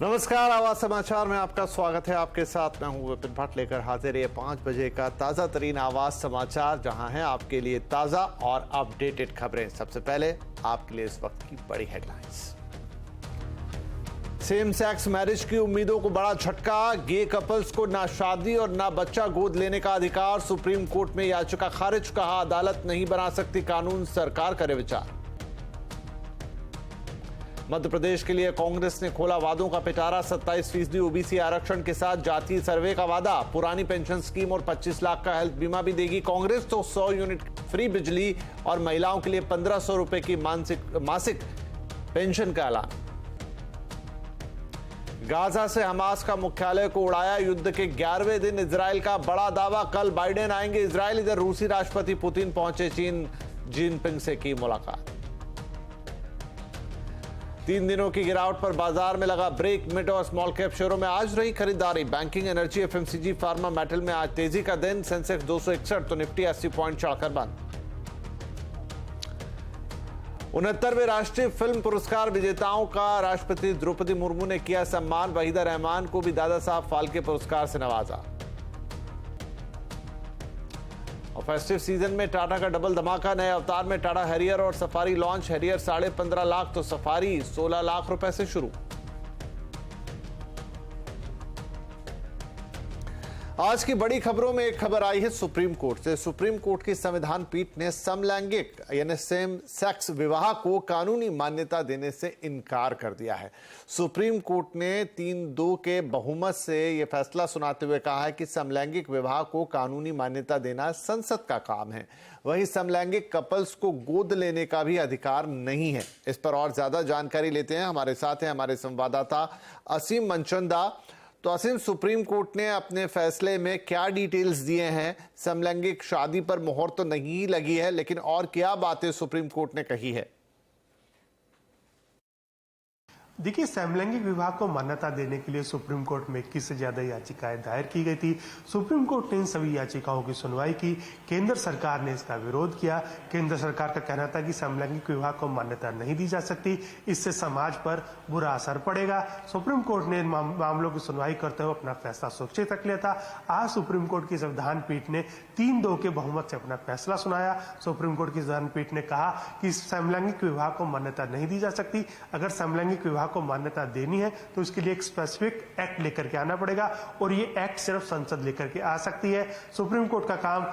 नमस्कार, आवाज समाचार में आपका स्वागत है। आपके साथ मैं हूं विपिन भट्ट, लेकर हाजिर है 5 बजे का ताजा तरीन आवाज समाचार, जहां है आपके लिए ताजा और अपडेटेड खबरें। सबसे पहले आपके लिए इस वक्त की बड़ी हेडलाइंस। सेम सेक्स मैरिज की उम्मीदों को बड़ा झटका। गे कपल्स को ना शादी और ना बच्चा गोद लेने का अधिकार। सुप्रीम कोर्ट में याचिका खारिज। कहा, अदालत नहीं बना सकती कानून, सरकार करे विचार। मध्य प्रदेश के लिए कांग्रेस ने खोला वादों का पिटारा। 27% ओबीसी आरक्षण के साथ जातीय सर्वे का वादा। पुरानी पेंशन स्कीम और 25 लाख का हेल्थ बीमा भी देगी कांग्रेस। तो 100 यूनिट फ्री बिजली और महिलाओं के लिए 1500 रुपए की मासिक पेंशन का ऐलान। गाजा से हमास का मुख्यालय को उड़ाया। युद्ध के 11वें दिन इजराइल का बड़ा दावा। कल बाइडेन आएंगे इजराइल। इधर रूसी राष्ट्रपति पुतिन पहुंचे चीन। जिनपिंग से की मुलाकात। 3 दिनों की गिरावट पर बाजार में लगा ब्रेक। मिड और स्मॉल कैप शेयरों में आज रही खरीदारी। Banking, energy, FMCG, pharma, metal में आज तेजी का दिन। सेंसेक्स 261 तो निफ्टी 80 पॉइंट चढ़कर बंद। 69वें राष्ट्रीय फिल्म पुरस्कार विजेताओं का राष्ट्रपति द्रौपदी मुर्मू ने किया सम्मान। वहीदा रहमान को भी दादा साहब फाल्के पुरस्कार से नवाजा। और फेस्टिव सीजन में टाटा का डबल धमाका। नए अवतार में टाटा हैरियर और सफारी लॉन्च। हैरियर 15.5 लाख तो सफारी 16 लाख रुपए से शुरू। आज की बड़ी खबरों में एक खबर आई है सुप्रीम कोर्ट से। सुप्रीम कोर्ट की संविधान पीठ ने समलैंगिक यानी सेम सेक्स विवाह को कानूनी मान्यता देने से इनकार कर दिया है। सुप्रीम कोर्ट ने 3-2 के बहुमत से यह फैसला सुनाते हुए कहा है कि समलैंगिक विवाह को कानूनी मान्यता देना संसद का काम है। वहीं समलैंगिक कपल्स को गोद लेने का भी अधिकार नहीं है। इस पर और ज्यादा जानकारी लेते हैं। हमारे साथ हैं हमारे संवाददाता असीम मनचंदा। तो असीम, सुप्रीम कोर्ट ने अपने फैसले में क्या डिटेल्स दिए हैं? समलैंगिक शादी पर मोहर तो नहीं लगी है, लेकिन और क्या बातें सुप्रीम कोर्ट ने कही है? देखिए, समलैंगिक विवाह को मान्यता देने के लिए सुप्रीम कोर्ट में 21 से ज्यादा याचिकाएं दायर की गई थी। सुप्रीम कोर्ट ने इन सभी याचिकाओं की सुनवाई की। केंद्र सरकार ने इसका विरोध किया। केंद्र सरकार का कहना था कि समलैंगिक विवाह को मान्यता नहीं दी जा सकती, इससे समाज पर बुरा असर पड़ेगा। सुप्रीम कोर्ट ने इन मामलों की सुनवाई करते हुए अपना फैसला सुरक्षित रख लिया था। आज सुप्रीम कोर्ट की संविधान पीठ ने 3-2 के बहुमत से अपना फैसला सुनाया। सुप्रीम कोर्ट की संविधान पीठ ने कहा कि समलैंगिक विवाह को मान्यता नहीं दी जा सकती। अगर समलैंगिक विवाह को मान्यता देनी है तो इसके लिए एक स्पेसिफिक एक्ट लेकर के आना पड़ेगा, और ये एक्ट सिर्फ संसद लेकर के आ सकती है। सुप्रीम कोर्ट का काम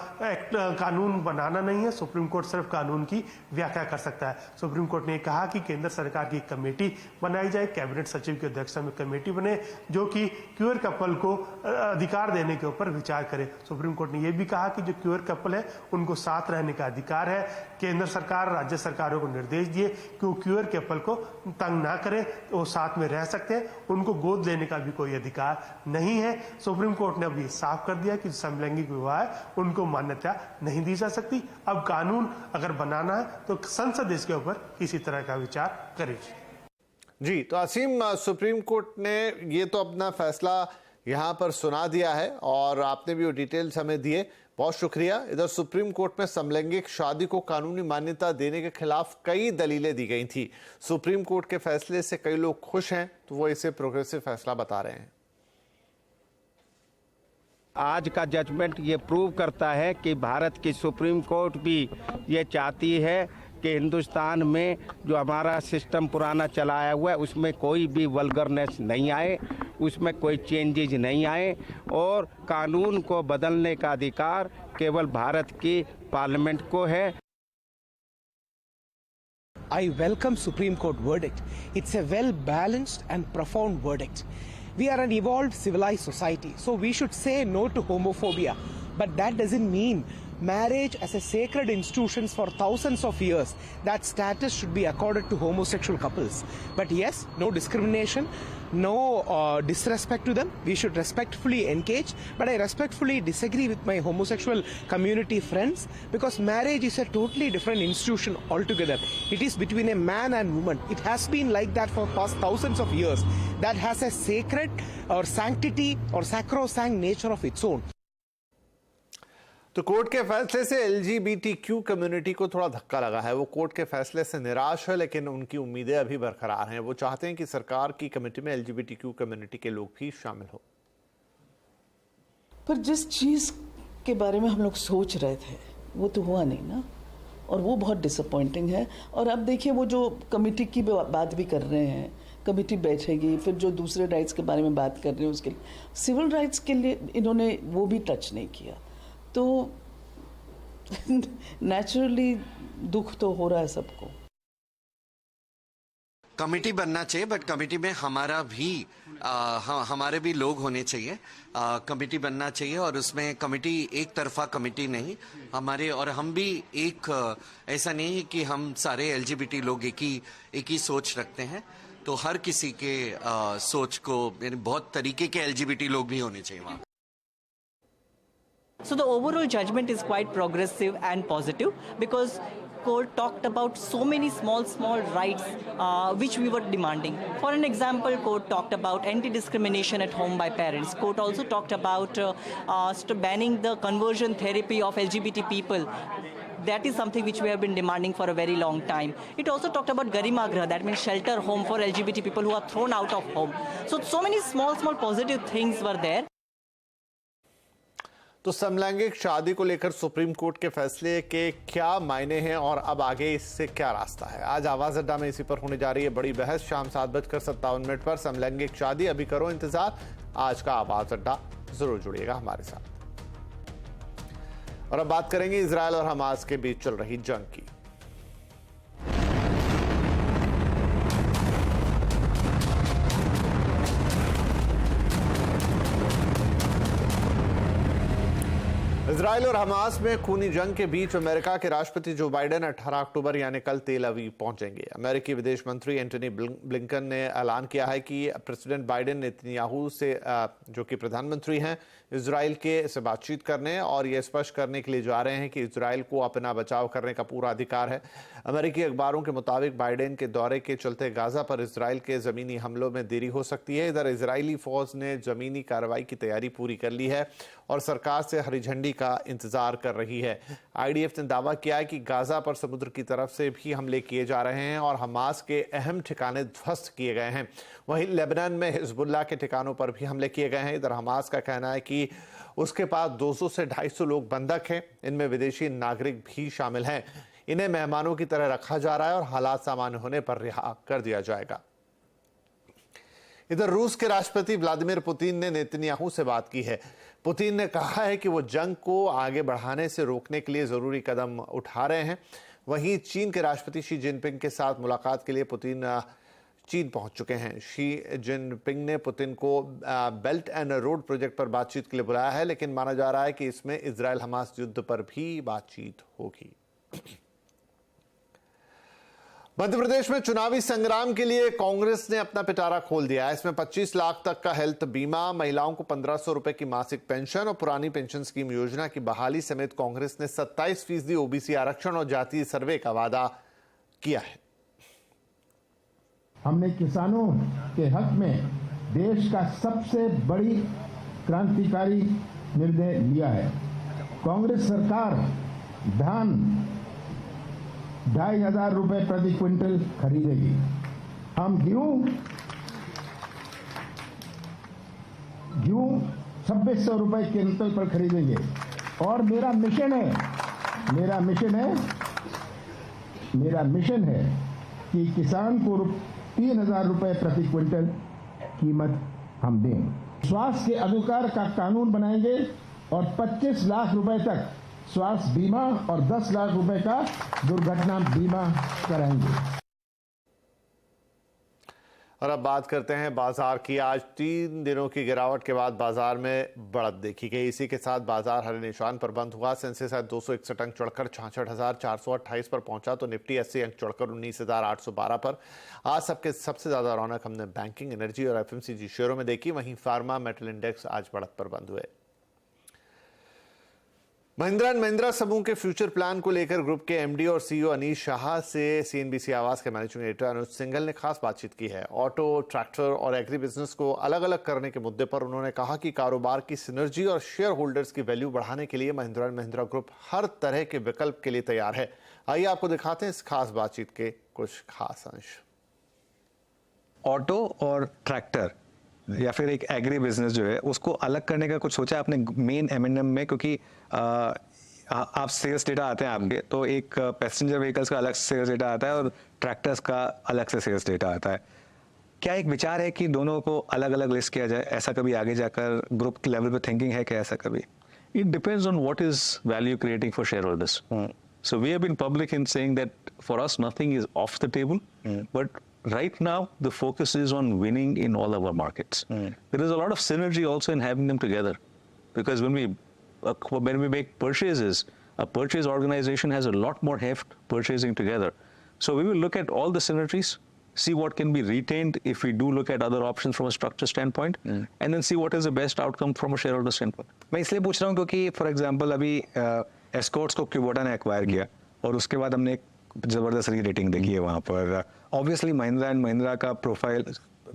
कानून बनाना नहीं है। सुप्रीम कोर्ट सिर्फ कानून की व्याख्या कर सकता है। सुप्रीम कोर्ट ने कहा कि केंद्र सरकार की कमेटी बनाई जाए, कैबिनेट सचिव की अध्यक्षता में कमेटी बने जो कि क्यूअर कपल को अधिकार देने के ऊपर विचार करे। सुप्रीम कोर्ट ने यह भी कहा कि जो क्यूअर कपल है उनको साथ रहने का अधिकार है। केंद्र सरकार राज्य सरकारों को निर्देश दिए कि वो क्यूअर कपल को तंग ना करें, वो साथ में रह सकते हैं, उनको गोद लेने का भी कोई अधिकार नहीं है। सुप्रीम कोर्ट ने अब ये साफ कर दिया कि समलैंगिक विवाह है उनको मान्यता नहीं दी जा सकती। अब कानून अगर बनाना है तो संसद इसके ऊपर किसी तरह का विचार करेगी। जी, तो असीम, सुप्रीम कोर्ट ने ये तो अपना फैसला यहां पर सुना दिया है और आपने भी वो डिटेल्स हमें दिए, बहुत शुक्रिया। इधर सुप्रीम कोर्ट में समलैंगिक शादी को कानूनी मान्यता देने के खिलाफ कई दलीलें दी गई थी। सुप्रीम कोर्ट के फैसले से कई लोग खुश हैं, तो वो इसे प्रोग्रेसिव फैसला बता रहे हैं। आज का जजमेंट ये प्रूव करता है कि भारत की सुप्रीम कोर्ट भी ये चाहती है कि हिंदुस्तान में जो हमारा सिस्टम पुराना चलाया हुआ है उसमें कोई भी वल्गरनेस नहीं आए, उसमें कोई चेंजेज नहीं आए, और कानून को बदलने का अधिकार केवल भारत की पार्लियामेंट को है। I welcome Supreme Court verdict. It's a well-balanced and profound verdict. We are an evolved civilized society, so we should say no to homophobia. But that doesn't mean marriage as a sacred institution for thousands of years, that status should be accorded to homosexual couples. But yes, no discrimination, no disrespect to them. We should respectfully engage. But I respectfully disagree with my homosexual community friends, because marriage is a totally different institution altogether. It is between a man and woman. It has been like that for past thousands of years. That has a sacred or sanctity or sacrosanct nature of its own. तो court के फैसले से LGBTQ community को थोड़ा धक्का लगा है। वो कोर्ट के फैसले से निराश है, लेकिन उनकी उम्मीदें अभी बरकरार हैं। वो चाहते हैं कि सरकार की कमेटी में LGBTQ कम्युनिटी के लोग भी शामिल हो। पर जिस चीज़ के बारे में हम लोग सोच रहे थे वो तो हुआ नहीं ना, और वो बहुत डिसअपॉइंटिंग है। और अब देखिए वो जो कमेटी की बात भी कर रहे हैं, कमेटी बैठेगी, फिर जो दूसरे राइट्स के बारे में बात कर रहे हैं उसके लिए, सिविल राइट्स के लिए इन्होंने वो भी टच नहीं किया। तो नेचुरली दुख तो हो रहा है सबको। कमेटी बनना चाहिए, बट कमेटी में हमारा भी हमारे भी लोग होने चाहिए। कमेटी बनना चाहिए और उसमें कमेटी एक तरफा कमेटी नहीं, हमारे और हम भी एक ऐसा नहीं है कि हम सारे LGBT लोग एक ही सोच रखते हैं। तो हर किसी के सोच को, यानी बहुत तरीके के LGBT लोग भी होने चाहिए वहाँ। So the overall judgment is quite progressive and positive because court talked about so many small rights which we were demanding. For an example, court talked about anti-discrimination at home by parents. Court also talked about banning the conversion therapy of LGBT people. That is something which we have been demanding for a very long time. It also talked about Garima Grah, that means shelter home for LGBT people who are thrown out of home. So many small positive things were there. तो समलैंगिक शादी को लेकर supreme court के फैसले के क्या मायने हैं और अब आगे इससे क्या रास्ता है? आज आवाज अड्डा में इसी पर होने जा रही है बड़ी बहस। शाम 7:57 पर समलैंगिक शादी, अभी करो इंतजार। आज का आवाज अड्डा जरूर जुड़िएगा हमारे साथ। और अब बात करेंगे इजरायल और हमास के बीच चल रही जंग की। इजरायल और हमास में खूनी जंग के बीच अमेरिका के राष्ट्रपति जो बाइडेन 18 अक्टूबर यानी कल तेल अवीव पहुंचेंगे। अमेरिकी विदेश मंत्री एंटनी ब्लिंकन ने ऐलान किया है कि प्रेसिडेंट बाइडेन नेतन्याहू से, जो कि प्रधानमंत्री हैं इजराइल के, से बातचीत करने और ये स्पष्ट करने के लिए जा रहे हैं कि इजराइल को अपना बचाव करने का पूरा अधिकार है। अमेरिकी अखबारों के मुताबिक बाइडेन के दौरे के चलते गाजा पर इजराइल के जमीनी हमलों में देरी हो सकती है। इधर इजरायली फौज ने जमीनी कार्रवाई की तैयारी पूरी कर ली है और सरकार से हरी झंडी का इंतजार कर रही है। IDF ने दावा किया है कि गाजा पर समुद्र की तरफ से भी हमले किए जा रहे हैं और हमास के अहम ठिकाने ध्वस्त किए गए हैं। वहीं लेबनान में हिजबुल्लाह के ठिकानों पर भी हमले किए गए हैं। इधर हमास का कहना है कि उसके पास 200 से 250 लोग बंधक हैं, इनमें विदेशी नागरिक भी शामिल हैं। इन्हें मेहमानों की तरह रखा जा रहा है और हालात सामान्य होने पर रिहा कर दिया जाएगा। इधर रूस के राष्ट्रपति व्लादिमीर पुतिन ने नेतन्याहू से बात की है। पुतिन ने कहा है कि वो जंग को आगे बढ़ाने से रोकने के लिए जरूरी कदम उठा रहे हैं। वहीं चीन के राष्ट्रपति शी जिनपिंग के साथ मुलाकात के लिए पुतिन चीन पहुंच चुके हैं। शी जिनपिंग ने पुतिन को बेल्ट एंड रोड प्रोजेक्ट पर बातचीत के लिए बुलाया है, लेकिन माना जा रहा है कि इसमें इजरायल हमास युद्ध पर भी बातचीत होगी। मध्य प्रदेश में चुनावी संग्राम के लिए कांग्रेस ने अपना पिटारा खोल दिया है। इसमें 25 लाख तक का हेल्थ बीमा, महिलाओं को 1500 रुपए की मासिक पेंशन और पुरानी पेंशन स्कीम योजना की बहाली समेत कांग्रेस ने 27% ओबीसी आरक्षण और जातीय सर्वे का वादा किया है। हमने किसानों के हक में देश का सबसे बड़ी क्रांतिकारी निर्णय लिया है। कांग्रेस सरकार धान 2500 रुपए प्रति क्विंटल खरीदेगी। हम गेहूं 2600 रुपए क्विंटल पर खरीदेंगे। और मेरा मिशन है कि किसान को 3000 रुपए प्रति क्विंटल कीमत हम दें। स्वास्थ्य के अधिकार का कानून बनाएंगे और 25 लाख रुपए तक स्वास्थ्य बीमा और 10 लाख रुपए का दुर्घटना बीमा कराएंगे। और अब बात करते हैं बाजार की। आज 3 दिनों की गिरावट के बाद बाजार में बढ़त देखी गई। इसी के साथ बाजार हरे निशान पर बंद हुआ। सेंसेक्स 261 अंक चढ़कर 66,428 पर पहुंचा तो निफ्टी 80 अंक चढ़कर 19,812 पर। आज सबसे ज्यादा रौनक हमने बैंकिंग, एनर्जी और FMCG शेयरों में देखी। वहीं फार्मा, मेटल इंडेक्स आज बढ़त पर बंद हुए। महिंद्रा एंड महिंद्रा समूह के फ्यूचर प्लान को लेकर ग्रुप के एमडी और सीईओ अनीश शाह से सीएनबीसी आवाज के मैनेजिंग एडिटर अनुज सिंघल ने खास बातचीत की है। ऑटो, ट्रैक्टर और एग्री बिजनेस को अलग अलग करने के मुद्दे पर उन्होंने कहा कि कारोबार की सिनर्जी और शेयर होल्डर्स की वैल्यू बढ़ाने के लिए महिंद्रा एंड महिंद्रा ग्रुप हर तरह के विकल्प के लिए तैयार है। आइए आपको दिखाते हैं इस खास बातचीत के कुछ खास अंश। ऑटो और ट्रैक्टर या फिर एक एग्री बिजनेस जो है उसको अलग करने का कुछ सोचा आपने मेन एमएनएम में, क्योंकि आप सेल्स डेटा आते हैं आपके, तो एक पैसेंजर व्हीकल्स का अलग सेल्स डेटा आता है और ट्रैक्टर्स का अलग से सेल्स डेटा आता है। क्या एक विचार है कि दोनों को अलग अलग लिस्ट किया जाए? ऐसा कभी आगे जाकर ग्रुप लेवल पे थिंकिंग है क्या ऐसा कभी? It depends on what is value creating for shareholders. So we have been public in saying that for us nothing is off the table, but right now the focus is on winning in all our markets. There is a lot of synergy also in having them together, because when we make purchases, a purchase organization has a lot more heft purchasing together. So we will look at all the synergies, see what can be retained if we do look at other options from a structure standpoint, and then see what is the best outcome from a shareholder standpoint. मैं इसलिए पूछ रहा हूँ क्योंकि for example अभी Escorts को Kubota ने acquire किया और उसके बाद हमने एक जबरदस्त री रेटिंग देखी है वहाँ पर। ऑब्वियसली महिंद्रा एंड महिंद्रा का प्रोफाइल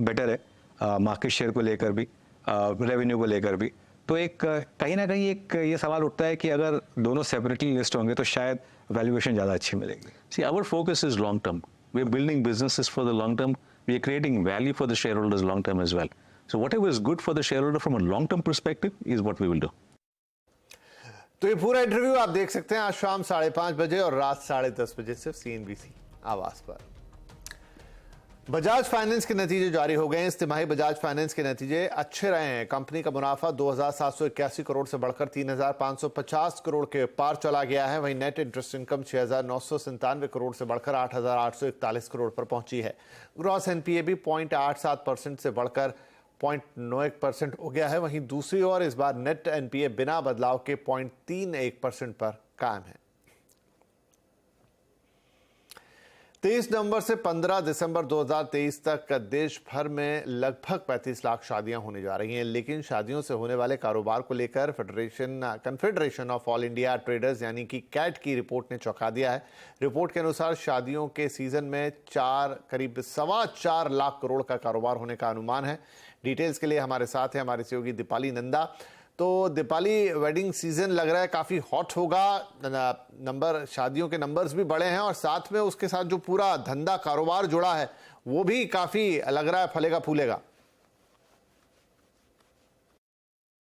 बेटर है मार्केट शेयर को लेकर भी, रेवेन्यू को लेकर भी। तो एक कहीं ना कहीं एक ये सवाल उठता है कि अगर दोनों सेपरेटली लिस्ट होंगे तो शायद वैल्यूएशन ज़्यादा अच्छी मिलेगी। See, our focus is long term. We are building businesses for the long term. We are creating value for the shareholders long term as well. So whatever is good for the shareholder from a long term perspective is what we will do. तो ये पूरा interview आप देख सकते हैं आज शाम 5:30 बजे और रात 10:30 बजे सिर्फ सीएनबीसी आवाज पर। बजाज फाइनेंस के नतीजे जारी हो गए हैं। इस तिमाही बजाज फाइनेंस के नतीजे अच्छे रहे हैं। कंपनी का मुनाफा 2,781 करोड़ से बढ़कर 3,550 करोड़ के पार चला गया है। वहीं नेट इंटरेस्ट इनकम 6,997 करोड़ से बढ़कर 8,841 करोड़ पर पहुंची है। ग्रॉस एनपीए भी 0.87% से बढ़कर 0.91% हो गया है। वहीं दूसरी ओर इस बार नेट एनपीए बिना बदलाव के 0.31% पर कायम है। 23 नवंबर से 15 दिसंबर 2023 तक देश भर में लगभग 35 लाख शादियां होने जा रही हैं, लेकिन शादियों से होने वाले कारोबार को लेकर confederation of all India traders यानी कि कैट की रिपोर्ट ने चौंका दिया है। रिपोर्ट के अनुसार शादियों के सीजन में करीब 4.25 लाख करोड़ का कारोबार होने का अनुमान है। डिटेल्स के लिए हमारे साथ है हमारी सहयोगी दीपाली नंदा। तो दीपाली, वेडिंग सीजन लग रहा है काफी हॉट होगा, शादियों के नंबर्स भी बड़े हैं और साथ में उसके साथ जो पूरा धंधा कारोबार जुड़ा है वो भी काफी लग रहा है फलेगा फूलेगा।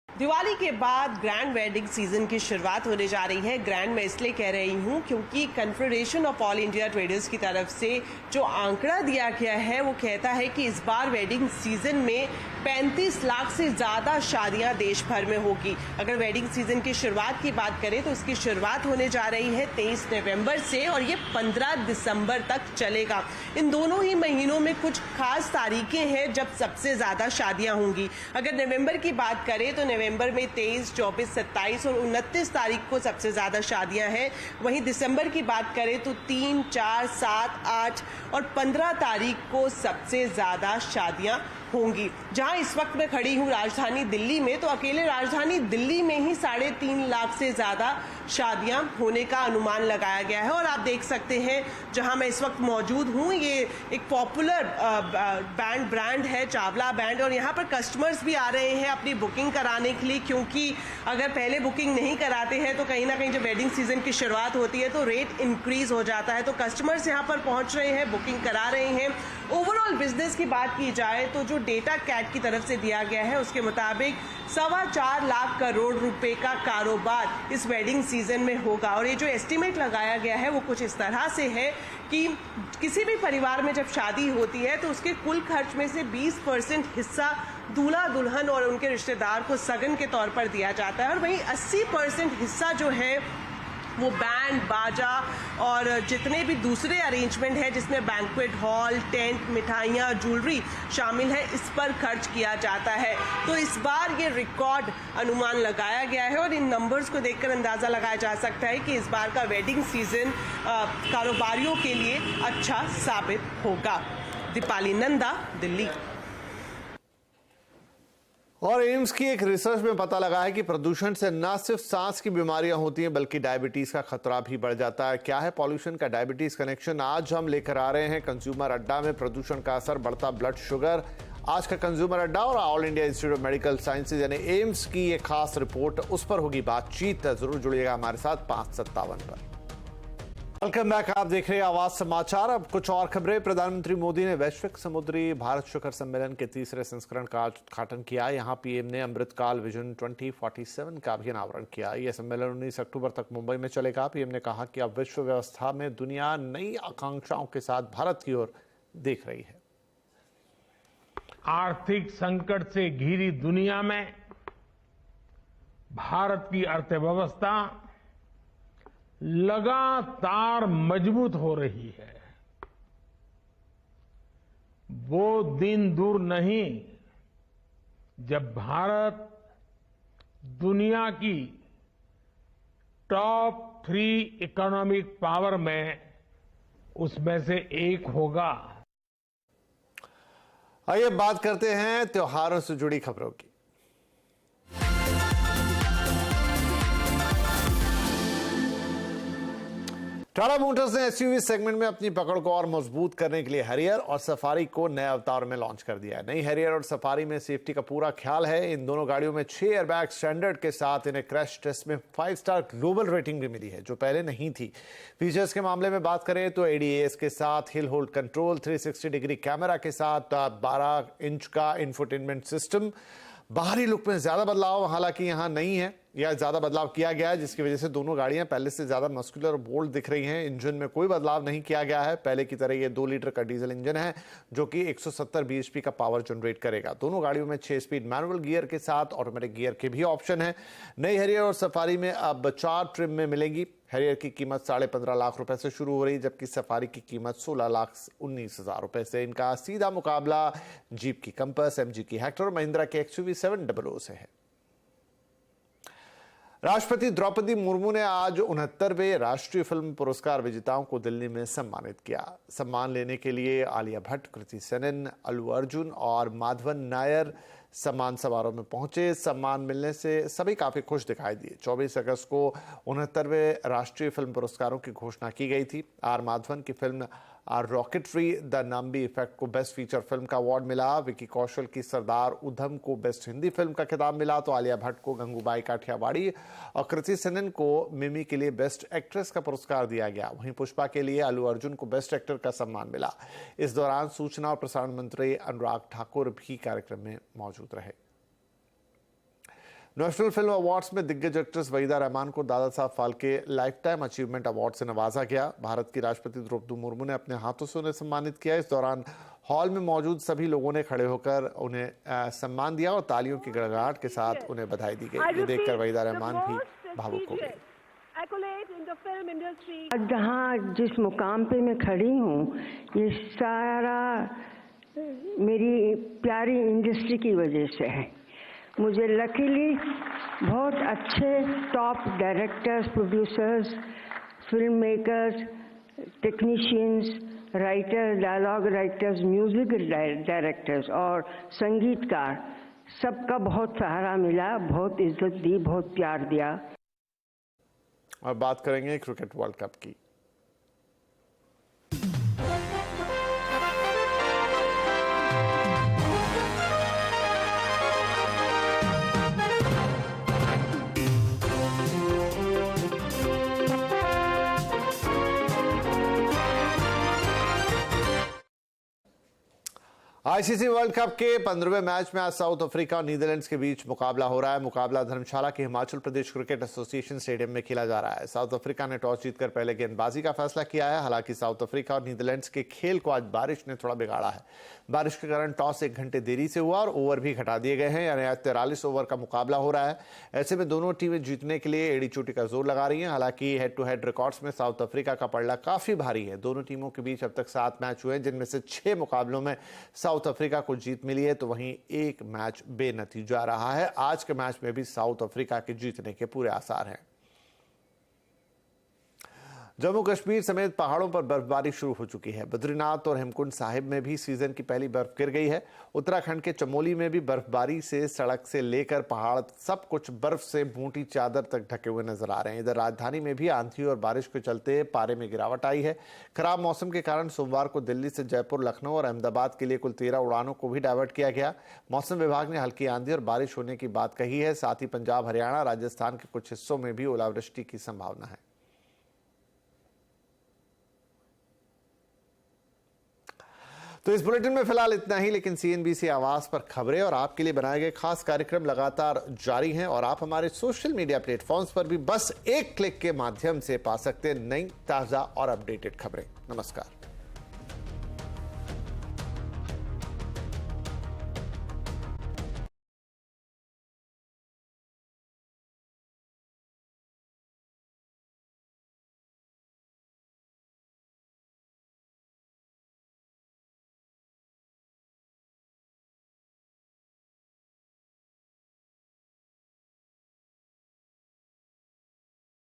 दिवाली के बाद ग्रैंड वेडिंग सीजन की शुरुआत होने जा रही है। ग्रैंड मैं इसलिए कह रही हूं क्योंकि confederation of all India traders की तरफ से जो आंकड़ा दिया गया है वो कहता है कि इस बार वेडिंग सीजन में 35 लाख से ज्यादा शादियां देश भर में होगी। अगर वेडिंग सीजन की शुरुआत की बात करें तो इसकी शुरुआत होने जा रही है 23 नवंबर से और ये 15 दिसंबर तक चलेगा। इन दोनों ही महीनों में कुछ खास तारीखें हैं जब सबसे ज्यादा शादियां होंगी। अगर नवंबर की बात करें तो नवंबर में 23, 24, 27 और 29 तारीख को सबसे ज्यादा शादियां हैं। वहीं दिसंबर की बात करें तो 3, 4, 7, 8 और 15 तारीख को सबसे ज्यादा शादियां होंगी। जहां इस वक्त मैं खड़ी हूं राजधानी दिल्ली में, तो अकेले राजधानी दिल्ली में ही 3.5 लाख से ज्यादा शादियां होने का अनुमान लगाया गया है। और आप देख सकते हैं जहां मैं इस वक्त मौजूद हूं, ये एक पॉपुलर ब्रांड है चावला बैंड, और यहाँ पर कस्टमर्स भी आ रहे हैं अपनी बुकिंग कराने के लिए, क्योंकि अगर पहले बुकिंग नहीं कराते हैं तो कहीं ना कहीं जब वेडिंग सीजन की शुरुआत होती है तो रेट इंक्रीज हो जाता है। तो कस्टमर्स यहाँ पर पहुंच रहे हैं, बुकिंग करा रहे हैं। ओवरऑल बिजनेस की बात की जाए तो जो डेटा कैट की तरफ से दिया गया है उसके मुताबिक 4.25 लाख करोड़ रुपए का कारोबार इस वेडिंग सीजन में होगा। और ये जो एस्टीमेट लगाया गया है वो कुछ इस तरह से है कि किसी भी परिवार में जब शादी होती है तो उसके कुल खर्च में से 20% हिस्सा दूल्हा दुल्हन और उनके रिश्तेदार को सगन के तौर पर दिया जाता है, और वहीं 80% हिस्सा जो है वो बैंड बाजा और जितने भी दूसरे अरेंजमेंट है जिसमें बैंक्वेट हॉल, टेंट, मिठाइयाँ, ज्वेलरी शामिल है, इस पर खर्च किया जाता है। तो इस बार ये रिकॉर्ड अनुमान लगाया गया है और इन नंबर्स को देखकर अंदाज़ा लगाया जा सकता है कि इस बार का वेडिंग सीजन कारोबारियों के लिए अच्छा साबित होगा। दीपाली नंदा, दिल्ली। और एम्स की एक रिसर्च में पता लगा है कि प्रदूषण से न सिर्फ सांस की बीमारियां होती हैं बल्कि डायबिटीज का खतरा भी बढ़ जाता है। क्या है पॉल्यूशन का डायबिटीज कनेक्शन? आज हम लेकर आ रहे हैं कंज्यूमर अड्डा में प्रदूषण का असर, बढ़ता ब्लड शुगर। आज का कंज्यूमर अड्डा और all India institute of medical sciences यानी एम्स की ये खास रिपोर्ट, उस पर होगी बातचीत। जरूर जुड़िएगा हमारे साथ 5:57 पर। वेलकम बैक, आप देख रहे हैं आवाज समाचार। अब कुछ और खबरें। प्रधानमंत्री मोदी ने वैश्विक समुद्री भारत शिखर सम्मेलन के तीसरे संस्करण का उद्घाटन किया। यहां पीएम ने अमृतकाल विजन 2047 का भी अनावरण किया। यह सम्मेलन 19 अक्टूबर तक मुंबई में चलेगा। पीएम ने कहा कि अब विश्व व्यवस्था में दुनिया नई आकांक्षाओं के साथ भारत की ओर देख रही है। आर्थिक संकट से घिरी दुनिया में भारत की अर्थव्यवस्था लगातार मजबूत हो रही है। वो दिन दूर नहीं जब भारत दुनिया की टॉप 3 इकोनॉमिक पावर में उसमें से एक होगा। आइए बात करते हैं त्योहारों से जुड़ी खबरों की। टाटा मोटर्स ने एसयूवी सेगमेंट में अपनी पकड़ को और मजबूत करने के लिए हैरियर और सफारी को नए अवतार में लॉन्च कर दिया है। नई हैरियर और सफारी में सेफ्टी का पूरा ख्याल है। इन दोनों गाड़ियों में 6 एयरबैग स्टैंडर्ड के साथ इन्हें क्रैश टेस्ट में 5 स्टार ग्लोबल रेटिंग भी मिली है, जो पहले नहीं थी। फीचर्स के मामले में बात करें तो ADAS के साथ hill hold control, 360 degree camera के साथ 12 इंच का इंफोटेनमेंट सिस्टम। बाहरी लुक में ज्यादा बदलाव हालांकि यहां नहीं है या ज्यादा बदलाव किया गया है, जिसकी वजह से दोनों गाड़ियां पहले से ज्यादा मस्कुलर और बोल्ड दिख रही हैं। इंजन में कोई बदलाव नहीं किया गया है। पहले की तरह ये 2 लीटर का डीजल इंजन है जो कि 170 bhp का पावर जनरेट करेगा। दोनों गाड़ियों में 6 स्पीड मैनुअल गियर के साथ ऑटोमेटिक गियर के भी ऑप्शन है। नई हैरियर और सफारी में अब 4 ट्रिम में मिलेंगी। हैरियर की कीमत 15.5 लाख रुपए से शुरू हो रही, जबकि सफारी की कीमत 16,19,000 रुपए से। इनका सीधा मुकाबला जीप की कंपस, MG की हेक्टर और महिंद्रा के XUV 700 से है। राष्ट्रपति द्रौपदी मुर्मू ने आज 69वें राष्ट्रीय फिल्म पुरस्कार विजेताओं को दिल्ली में सम्मानित किया। सम्मान लेने के लिए आलिया भट्ट, कृति सेनन, अल्लू अर्जुन और माधवन नायर सम्मान समारोह में पहुंचे। सम्मान मिलने से सभी काफी खुश दिखाई दिए। 24 अगस्त को 69वें राष्ट्रीय फिल्म पुरस्कारों की घोषणा की गई थी। आर माधवन की film rocketry the Nambi effect को बेस्ट फीचर फिल्म का अवार्ड मिला। विकी कौशल की सरदार उधम को बेस्ट हिंदी फिल्म का खिताब मिला, तो आलिया भट्ट को गंगूबाई काठियावाड़ी और कृति सेनन को मिमी के लिए बेस्ट एक्ट्रेस का पुरस्कार दिया गया। वहीं पुष्पा के लिए अल्लू अर्जुन को बेस्ट एक्टर का सम्मान मिला। इस दौरान सूचना और प्रसारण मंत्री अनुराग ठाकुर भी कार्यक्रम में मौजूद रहे। नेशनल फिल्म अवार्ड्स में दिग्गज एक्ट्रेस वहीदा रहमान को Dada Saheb Phalke life time achievement award से नवाजा गया। भारत की राष्ट्रपति द्रौपदी मुर्मू ने अपने हाथों से उन्हें सम्मानित किया। इस दौरान हॉल में मौजूद सभी लोगों ने खड़े होकर उन्हें सम्मान दिया और तालियों की गड़गड़ाहट के साथ उन्हें बधाई दी गई। ये देखकर वहीदा रहमान भी भावुक हो गई। जहाँ जिस मुकाम पे मैं खड़ी हूँ, ये सारा मेरी प्यारी इंडस्ट्री की वजह से है। मुझे लकीली बहुत अच्छे top directors, producers, film makers, technicians, writers, dialogue writers, music directors और संगीतकार, सबका बहुत सहारा मिला, बहुत इज्जत दी, बहुत प्यार दिया। और बात करेंगे क्रिकेट वर्ल्ड कप की। आईसीसी वर्ल्ड कप के 15वें मैच में आज साउथ अफ्रीका और नीदरलैंड्स के बीच मुकाबला हो रहा है। मुकाबला धर्मशाला के Himachal Pradesh cricket association stadium में खेला जा रहा है। साउथ अफ्रीका ने टॉस जीतकर पहले गेंदबाजी का फैसला किया है। हालांकि साउथ अफ्रीका और नीदरलैंड्स के खेल को आज बारिश ने थोड़ा बिगाड़ा है। बारिश के कारण टॉस 1 घंटे देरी से हुआ और ओवर भी घटा दिए गए हैं, यानी आज 43 ओवर का मुकाबला हो रहा है। ऐसे में दोनों टीमें जीतने के लिए एड़ी चोटी का जोर लगा रही हैं। हालांकि हेड टू हेड रिकॉर्ड्स में साउथ अफ्रीका का पलड़ा काफी भारी है। दोनों टीमों के बीच अब तक 7 मैच हुए, जिनमें से 6 मुकाबलों में साउथ अफ्रीका को जीत मिली है, तो वहीं 1 मैच बेनतीजा रहा है। आज के मैच में भी साउथ अफ्रीका के जीतने के पूरे आसार हैं। जम्मू कश्मीर समेत पहाड़ों पर बर्फबारी शुरू हो चुकी है। बद्रीनाथ और हेमकुंड साहिब में भी सीजन की पहली बर्फ गिर गई है। उत्तराखंड के चमोली में भी बर्फबारी से सड़क से लेकर पहाड़ सब कुछ बर्फ से मोटी चादर तक ढके हुए नजर आ रहे हैं। इधर राजधानी में भी आंधी और बारिश के चलते पारे में गिरावट आई है। खराब मौसम के कारण सोमवार को दिल्ली से जयपुर, लखनऊ और अहमदाबाद के लिए कुल 13 उड़ानों को भी डायवर्ट किया गया। मौसम विभाग ने हल्की आंधी और बारिश होने की बात कही है। साथ ही पंजाब, हरियाणा, राजस्थान के कुछ हिस्सों में भी ओलावृष्टि की संभावना है। तो इस बुलेटिन में फिलहाल इतना ही, लेकिन CNBC आवाज पर खबरें और आपके लिए बनाए गए खास कार्यक्रम लगातार जारी हैं और आप हमारे सोशल मीडिया प्लेटफॉर्म्स पर भी बस एक क्लिक के माध्यम से पा सकते हैं नई, ताजा और अपडेटेड खबरें। नमस्कार।